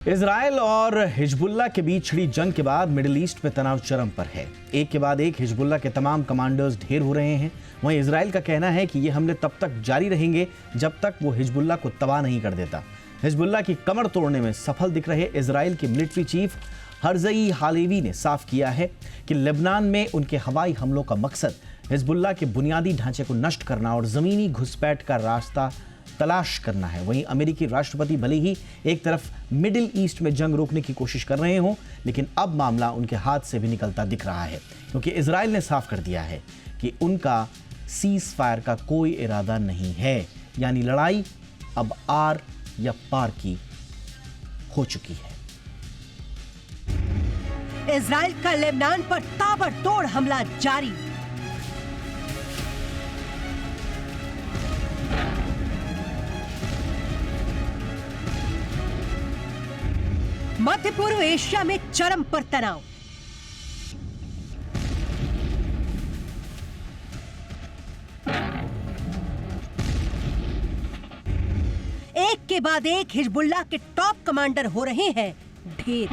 Israel और Hezbollah के बीच छिड़ी जंग के बाद मिडिल ईस्ट में तनाव चरम पर है। एक के बाद एक हिजबुल्लाह के तमाम कमांडर्स ढेर हो रहे हैं। वहीं इजराइल का कहना है कि ये हमले तब तक जारी रहेंगे जब तक वो हिजबुल्लाह को तबाह नहीं कर देता। हिजबुल्लाह की कमर तोड़ने में सफल दिख रहे इजराइल के मिलिट्री चीफ हर्जई हालेवी ने साफ किया है कि लेबनान में उनके हवाई हमलों का मकसद हिजबुल्लाह के बुनियादी ढांचे को नष्ट करना और जमीनी घुसपैठ का रास्ता तलाश करना है। वहीं अमेरिकी राष्ट्रपति भले ही एक तरफ मिडिल ईस्ट में जंग रोकने की कोशिश कर रहे हों, लेकिन अब मामला उनके हाथ से भी निकलता दिख रहा है, क्योंकि इजराइल ने साफ कर दिया है कि उनका सीज फायर का कोई इरादा नहीं है। यानी लड़ाई अब आर या पार की हो चुकी है। इजराइल का लेबनान पर ताबड़तोड़ हमला जारी। मध्य पूर्व एशिया में चरम पर तनाव। एक के बाद एक हिजबुल्लाह के टॉप कमांडर हो रहे हैं ढेर।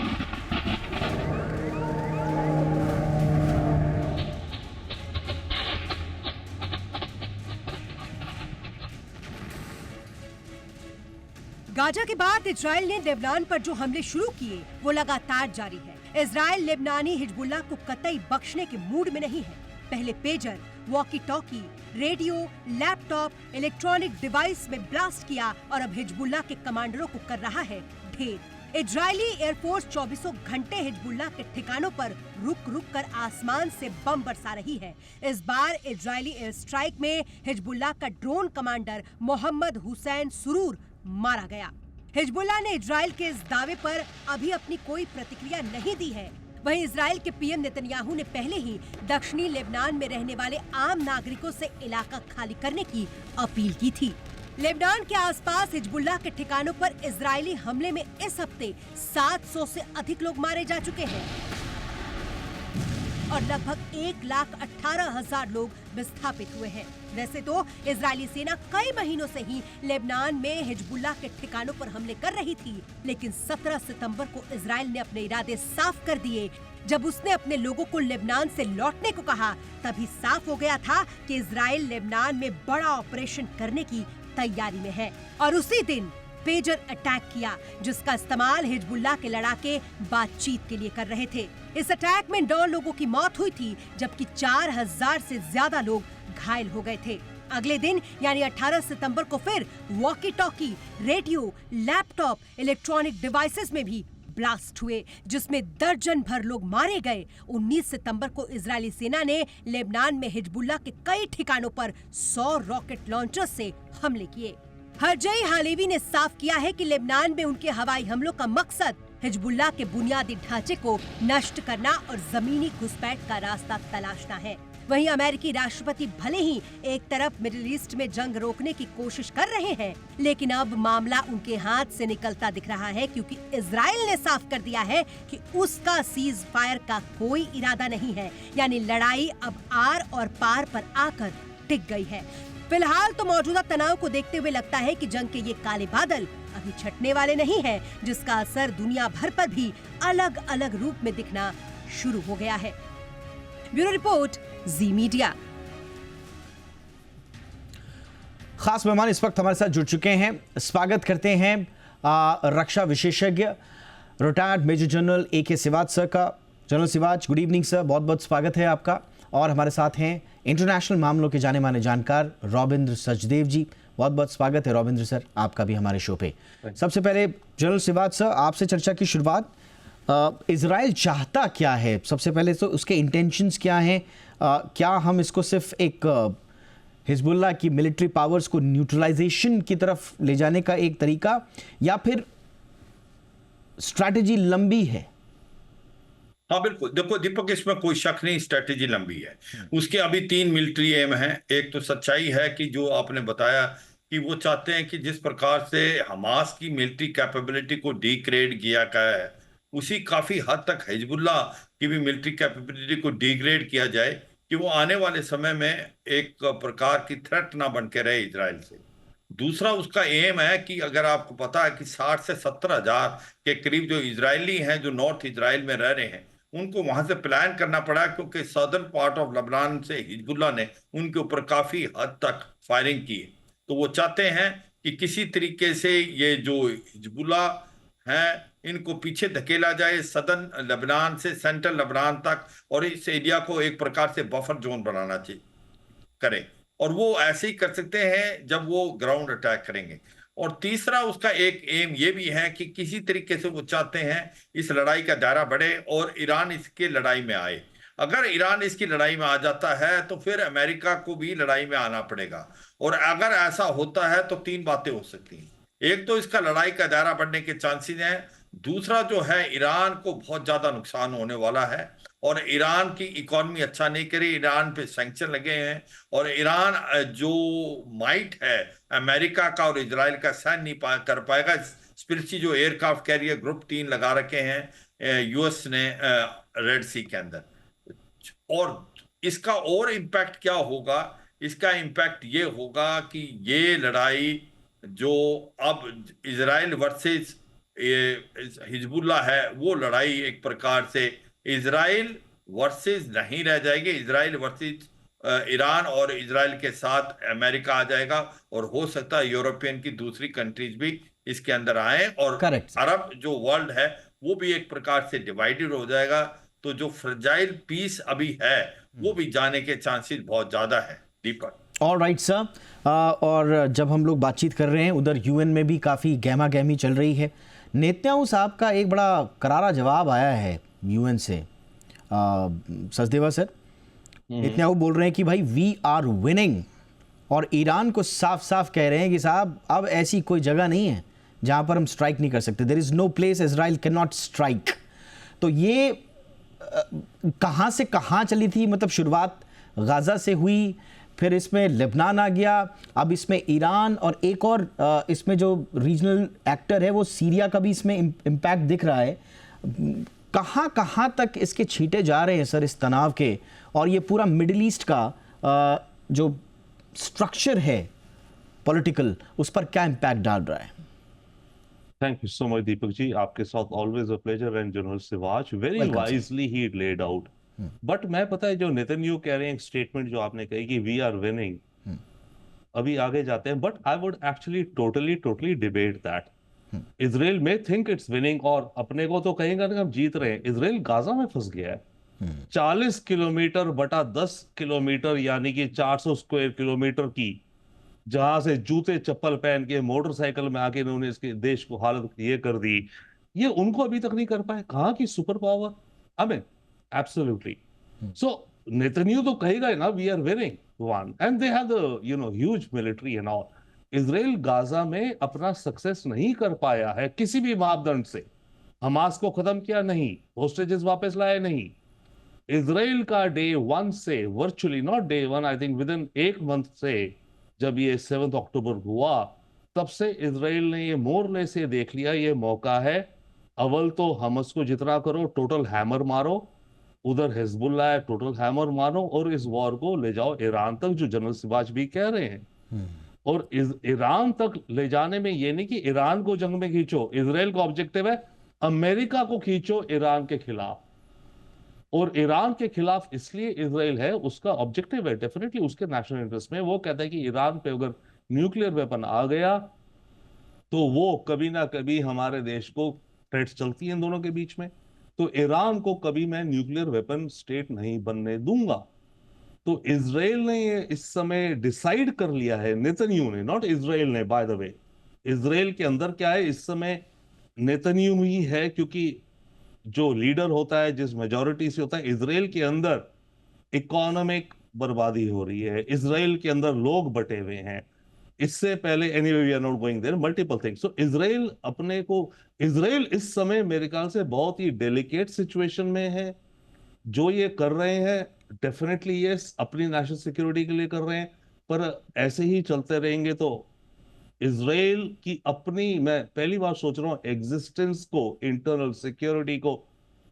गाजा के बाद इजराइल ने लेबनान पर जो हमले शुरू किए वो लगातार जारी है। इजराइल लेबनानी हिजबुल्लाह को कतई बख्शने के मूड में नहीं है। पहले pager, walkie talkie, radio, laptop, electronic device में ब्लास्ट किया और अब हिजबुल्लाह के कमांडरों को कर रहा है ढेर। इजरायली एयरफोर्स 24 घंटे हिजबुल्लाह के ठिकानों पर रुक रुक कर आसमान से बम बरसा रही है। इस बार इजरायली एयर स्ट्राइक में हिजबुल्लाह का ड्रोन कमांडर मोहम्मद हुसैन सुरूर मारा गया। हिजबुल्लाह ने इजराइल के इस दावे पर अभी अपनी कोई प्रतिक्रिया नहीं दी है। वहीं इजराइल के पीएम नेतन्याहू ने पहले ही दक्षिणी लेबनान में रहने वाले आम नागरिकों से इलाका खाली करने की अपील की थी। लेबनान के आसपास हिजबुल्लाह के ठिकानों पर इजरायली हमले में इस हफ्ते 700 से अधिक लोग मारे जा चुके हैं और लगभग 1,18,000 लोग विस्थापित हुए हैं। वैसे तो इजरायली सेना कई महीनों से ही लेबनान में हिजबुल्लाह के ठिकानों पर हमले कर रही थी, लेकिन 17 सितंबर को इजराइल ने अपने इरादे साफ कर दिए। जब उसने अपने लोगों को लेबनान से लौटने को कहा, तभी साफ हो गया था कि इजराइल लेबनान में बड़ा ऑपरेशन करने की तैयारी में है। और उसी दिन पेजर अटैक किया, जिसका इस्तेमाल हिजबुल्लाह के लड़ाके बातचीत के लिए कर रहे थे। इस अटैक में 9 लोगों की मौत हुई थी, जबकि 4000 से ज्यादा लोग घायल हो गए थे। अगले दिन यानी 18 सितंबर को फिर walkie talkie, radio, laptop, electronic devices में भी ब्लास्ट हुए, जिसमें दर्जन भर लोग मारे गए। 19 सितंबर को इजरायली सेना ने लेबनान में हिजबुल्लाह के कई ठिकानों पर 100 रॉकेट लॉन्चर्स से हमले किए। हर्जई हालेवी ने साफ किया है कि लेबनान में उनके हवाई हमलों का मकसद हिजबुल्लाह के बुनियादी ढांचे को नष्ट करना और जमीनी घुसपैठ का रास्ता तलाशना है। वहीं अमेरिकी राष्ट्रपति भले ही एक तरफ मिडिल ईस्ट में जंग रोकने की कोशिश कर रहे हैं, लेकिन अब मामला उनके हाथ से निकलता दिख रहा है, क्योंकि इजराइल ने साफ कर दिया है कि उसका सीज फायर का कोई इरादा नहीं है। यानी लड़ाई अब आर और पार पर आकर टिक गई है। फिलहाल तो मौजूदा तनाव को देखते हुए लगता है कि जंग के ये काले बादल अभी छटने वाले नहीं हैं, जिसका असर दुनिया भर पर भी अलग अलग रूप में दिखना शुरू हो गया है। ब्यूरो रिपोर्ट, जी मीडिया। खास मेहमान इस वक्त हमारे साथ जुड़ चुके हैं। स्वागत करते हैं रक्षा विशेषज्ञ retired major general AK Siwach sir का। General Siwach, good evening sir, बहुत बहुत स्वागत है आपका। और हमारे साथ हैं इंटरनेशनल मामलों के जाने माने जानकार रॉबिंद्र सचदेव जी। बहुत बहुत स्वागत है रॉबिंद्र सर आपका भी हमारे शो पे। सबसे पहले जनरल सिवाच सर, आपसे चर्चा की शुरुआत। इजराइल चाहता क्या है? सबसे पहले तो उसके इंटेंशंस क्या हैं? क्या हम इसको सिर्फ एक हिजबुल्लाह की मिलिट्री पावर्स को न्यूट्रलाइजेशन की तरफ ले जाने का एक तरीका, या फिर स्ट्रैटेजी लंबी है? हाँ बिल्कुल, देखो दीपक, इसमें कोई शक नहीं, स्ट्रेटेजी लंबी है। उसके अभी 3 मिलिट्री एम हैं। एक तो सच्चाई है कि जो आपने बताया कि वो चाहते हैं कि जिस प्रकार से हमास की मिलिट्री कैपेबिलिटी को डिग्रेड किया गया है, उसी काफी हद तक हिजबुल्लाह की भी मिलिट्री कैपेबिलिटी को डिग्रेड किया जाए, कि वो आने वाले समय में एक प्रकार की थ्रेट ना बन के रहे इजराइल से। दूसरा उसका एम है कि अगर आपको पता है कि 60 से 70 हजार के करीब जो इजरायली हैं जो नॉर्थ इजराइल में रह रहे हैं, उनको वहां से प्लान करना पड़ा, क्योंकि सदर्न पार्ट ऑफ लेबनान से हिजबुल्लाह ने उनके ऊपर काफी हद तक फायरिंग की है। तो वो चाहते हैं कि किसी तरीके से ये जो हिजबुल्लाह हैं इनको पीछे धकेला जाए सदर्न लेबनान से सेंट्रल लेबनान तक, और इस एरिया को एक प्रकार से बफर जोन बनाना चाहिए करें। और वो ऐसे ही कर सकते हैं जब वो ग्राउंड अटैक करेंगे। और तीसरा उसका एक एम ये भी है कि किसी तरीके से वो चाहते हैं इस लड़ाई का दायरा बढ़े और ईरान इसके लड़ाई में आए। अगर ईरान इसकी लड़ाई में आ जाता है तो फिर अमेरिका को भी लड़ाई में आना पड़ेगा। और अगर ऐसा होता है तो तीन बातें हो सकती हैं। एक तो इसका लड़ाई का दायरा बढ़ने के चांसेस हैं, दूसरा जो है ईरान को बहुत ज्यादा नुकसान होने वाला है, और ईरान की इकॉनमी अच्छा नहीं करी, ईरान पे सैंक्शन लगे हैं, और ईरान जो माइट है अमेरिका का और इजराइल का सहन नहीं कर पाएगा। स्पिरिटी जो एयरक्राफ्ट कैरियर ग्रुप 3 लगा रखे हैं यूएस ने रेड सी के अंदर। और इसका और इम्पैक्ट क्या होगा? इसका इम्पैक्ट ये होगा कि ये लड़ाई जो अब इजराइल वर्सेस हिजबुल्लाह है, वो लड़ाई एक प्रकार से इजराइल वर्सेस नहीं रह जाएगी, इजराइल वर्सेस ईरान, और इजराइल के साथ अमेरिका आ जाएगा, और हो सकता है यूरोपियन की दूसरी कंट्रीज भी इसके अंदर आए, और करेक्ट। अरब जो वर्ल्ड है वो भी एक प्रकार से डिवाइडेड हो जाएगा। तो जो फ्रजाइल पीस अभी है वो भी जाने के चांसेस बहुत ज्यादा है। दीपक। All right sir. और जब हम लोग बातचीत कर रहे हैं उधर यूएन में भी काफ़ी गहमा गहमी चल रही है। नेतन्याहू साहब का एक बड़ा करारा जवाब आया है यूएन से। सचदेवा सर, नेतन्याहू बोल रहे हैं कि भाई वी आर विनिंग, और ईरान को साफ साफ कह रहे हैं कि साहब अब ऐसी कोई जगह नहीं है जहां पर हम स्ट्राइक नहीं कर सकते। There is no place Israel can not strike. तो ये कहां से कहां चली थी? मतलब शुरुआत गाजा से हुई, फिर इसमें लेबनान आ गया, अब इसमें ईरान, और एक और इसमें जो रीजनल एक्टर है वो सीरिया का भी इसमें इम्पैक्ट दिख रहा है। कहां कहां तक इसके छींटे जा रहे हैं सर इस तनाव के, और ये पूरा मिडिल ईस्ट का जो स्ट्रक्चर है पॉलिटिकल, उस पर क्या इम्पैक्ट डाल रहा है? Thank you so much, Deepak ji. आपके साथ always a pleasure, and General Sivaj very Welcome, wisely he laid out. But मैं पता है जो नेतन्याहू कह रहे हैं, स्टेटमेंट जो आपने कही कि we are winning, अभी आगे जाते हैं, but I would actually totally debate that. Israel में think it's winning, और अपने को तो कहेंगे ना हम जीत रहे हैं। इसराइल गाजा में फंस गया है। 40 किलोमीटर बटा 10 किलोमीटर यानी कि 400 स्क्वायर किलोमीटर की, जहां से जूते चप्पल पहन के मोटरसाइकिल में आके इन्होंने इसके देश को हालत ये कर दी, ये उनको अभी तक नहीं कर पाए। कहां की super power? I mean absolutely. So Netanyahu तो कहेगा ना we are winning one, and they have the huge military and all. Israel Gaza में अपना सक्सेस नहीं कर पाया है किसी भी मापदंड से। हमास को खत्म किया नहीं, होस्टेजेस वापस लाए नहीं। इजराइल का डे 1 से virtually, not day 1, I think with in 1 month से, जब ये 7 अक्टूबर हुआ, तब से इजराइल ने ये मोरलेस से देख लिया ये मौका है, अव्वल तो हमस को जितना करो, टोटल हैमर मारो, उधर हिजबुल्लाह है टोटल हैमर मारो, और इस वॉर को ले जाओ ईरान तक, जो जनरल सिबाज भी कह रहे हैं। और ईरान तक ले जाने में ये नहीं कि ईरान को जंग में खींचो, इजराइल का ऑब्जेक्टिव है अमेरिका को खींचो ईरान के खिलाफ। और ईरान के खिलाफ इसलिए इजराइल है, उसका ऑब्जेक्टिव है डेफिनेटली उसके नेशनल इंटरेस्ट में। वो कहता है कि ईरान पे अगर न्यूक्लियर वेपन आ गया तो वो कभी ना कभी हमारे देश को, थ्रेट्स चलती हैं इन दोनों के बीच में, तो ईरान को कभी मैं न्यूक्लियर वेपन स्टेट नहीं बनने दूंगा। तो इजराइल ने ये इस समय डिसाइड कर लिया है, नेतन्याहू ने, नॉट इजराइल ने, बाय द वे। इजराइल के अंदर क्या है इस समय, नेतन्याहू ही है, क्योंकि जो लीडर होता है, जिस मेजॉरिटी से होता है, इजराइल के अंदर इकोनॉमिक बर्बादी हो रही है, इजराइल के अंदर लोग बटे हुए हैं। इससे पहले anyway we are not going there, multiple things. So Israel अपने को, इजराइल इस समय मेरे ख्याल से बहुत ही डेलिकेट सिचुएशन में है। जो ये कर रहे हैं डेफिनेटली ये अपनी नेशनल सिक्योरिटी के लिए कर रहे हैं, पर ऐसे ही चलते रहेंगे तो इजराइल की अपनी, मैं पहली बार सोच रहा हूं, एग्जिस्टेंस को, इंटरनल सिक्योरिटी को,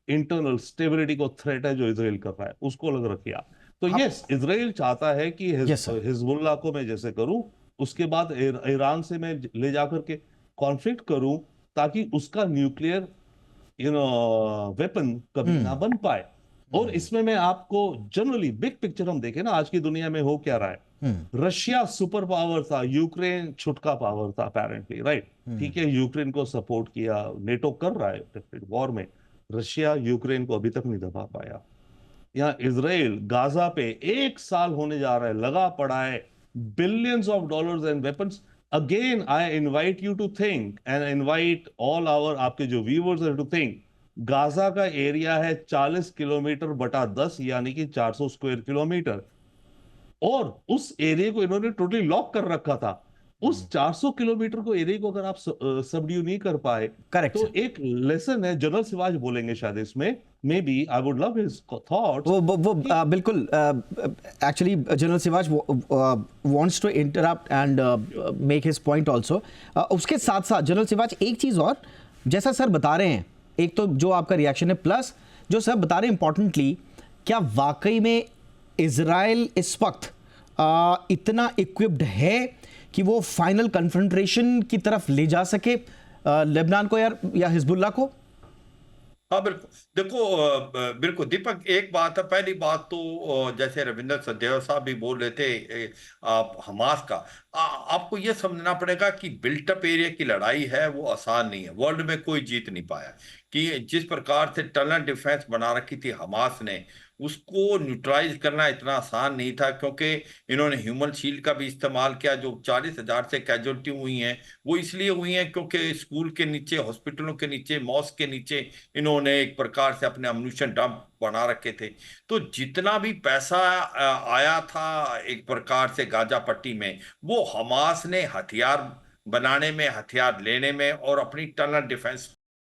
इंटरनल स्टेबिलिटी को थ्रेट है जो इजराइल कर रहा है, उसको अलग रखिए आप। तो यस, इजराइल चाहता है कि हिजबुल्लाह को मैं जैसे करूं उसके बाद ईरान से मैं ले जाकर के कॉन्फ्लिक्ट करूं ताकि उसका न्यूक्लियर वेपन कभी ना बन पाए। और इसमें मैं आपको जनरली बिग पिक्चर हम देखें ना, आज की दुनिया में हो क्या रहा है। रशिया सुपर पावर था, यूक्रेन छुटका पावर था अपेरेंटली, राइट। ठीक है, यूक्रेन को सपोर्ट किया, नेटो कर रहा है वॉर में, रशिया यूक्रेन को अभी तक नहीं दबा पाया। यहाँ इसराइल गाजा पे 1 साल होने जा रहा है, लगा पड़ा है, billions of dollars and weapons. Again I invite you to think and invite all our आपके जो व्यूअर्स हैं टू थिंक, गाजा का एरिया है 40 किलोमीटर बटा 10 यानी कि 400 स्क्वायर किलोमीटर, और उस एरिया को इन्होंने टोटली लॉक कर रखा था। उस 400 किलोमीटर को एरिया को अगर आप सबड्यू नहीं कर पाए, करेक्ट तो एक लेसन है, जनरल सिवाज बोलेंगे शायद इसमें, maybe I would love his thoughts. वो बिल्कुल actually general Siwach wants to interrupt and make his point also. उसके साथ साथ जनरल सिवाज एक चीज और, जैसा सर बता रहे हैं, एक तो जो आपका रिएक्शन है, प्लस जो सर बता रहे हैं इंपॉर्टेंटली, क्या वाकई में इजराइल इस वक्त इतना इक्विप्ड है कि वो फाइनल कन्फ्रंटेशन की तरफ ले जा सके लेबनान को या हिजबुल्लाह को? हाँ बिल्कुल, देखो बिल्कुल दीपक, एक बात है, पहली बात तो जैसे रविंद्र सचदेवा साहब भी बोल रहे थे, आप हमास का आपको ये समझना पड़ेगा कि बिल्टअप एरिया की लड़ाई है वो आसान नहीं है, वर्ल्ड में कोई जीत नहीं पाया। कि जिस प्रकार से टनल डिफेंस बना रखी थी हमास ने, उसको न्यूट्रलाइज करना इतना आसान नहीं था, क्योंकि इन्होंने ह्यूमन शील्ड का भी इस्तेमाल किया। जो 40,000 से कैजुअलिटी हुई हैं वो इसलिए हुई हैं क्योंकि स्कूल के नीचे, हॉस्पिटलों के नीचे, मॉस्क के नीचे इन्होंने एक प्रकार से अपने अम्यूनिशन डंप बना रखे थे। तो जितना भी पैसा आया था एक प्रकार से गाजा पट्टी में, वो हमास ने हथियार बनाने में, हथियार लेने में और अपनी टनल डिफेंस